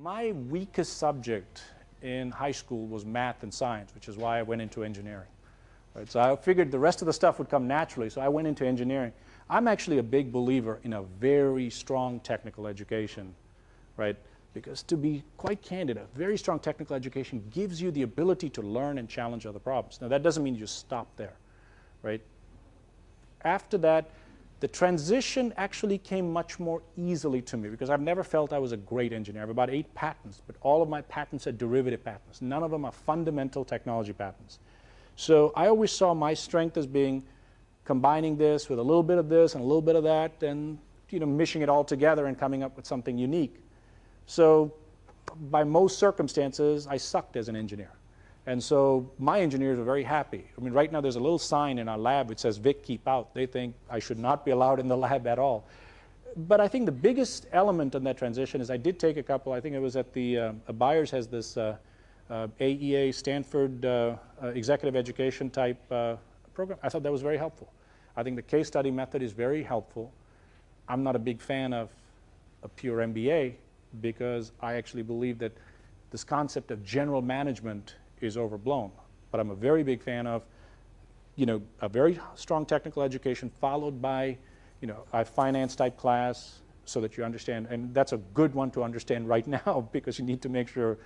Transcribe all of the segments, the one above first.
My weakest subject in high school was math and science, which is why I went into engineering. Right? So I figured the rest of the stuff would come naturally, so I went into engineering. I'm actually a big believer in a very strong technical education, right? Because to be quite candid, a very strong technical education gives you the ability to learn and challenge other problems. Now that doesn't mean you stop there, right? After that, the transition actually came much more easily to me because I've never felt I was a great engineer. I have about 8 patents, but all of my patents are derivative patents. None of them are fundamental technology patents. So I always saw my strength as being combining this with a little bit of this and a little bit of that and mishing it all together and coming up with something unique. So by most circumstances, I sucked as an engineer. And so my engineers are very happy. I mean, right now there's a little sign in our lab which says, Vic, keep out. They think I should not be allowed in the lab at all. But I think the biggest element in that transition is I did take a couple. I think it was at the, Byers has this AEA, Stanford executive education type program. I thought that was very helpful. I think the case study method is very helpful. I'm not a big fan of a pure MBA because I actually believe that this concept of general management is overblown. But I'm a very big fan of, a very strong technical education followed by, a finance type class so that you understand, and that's a good one to understand right now because you need to make sure,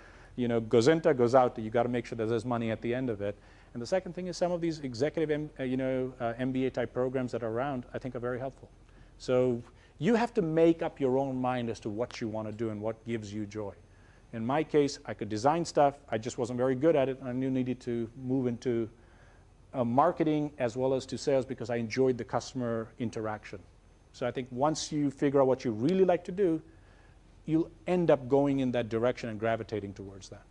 goes in, goes out, you got to make sure that there's money at the end of it. And the second thing is some of these executive, MBA type programs that are around, I think are very helpful. So you have to make up your own mind as to what you want to do and what gives you joy. In my case, I could design stuff. I just wasn't very good at it. I knew I needed to move into marketing as well as to sales because I enjoyed the customer interaction. So I think once you figure out what you really like to do, you'll end up going in that direction and gravitating towards that.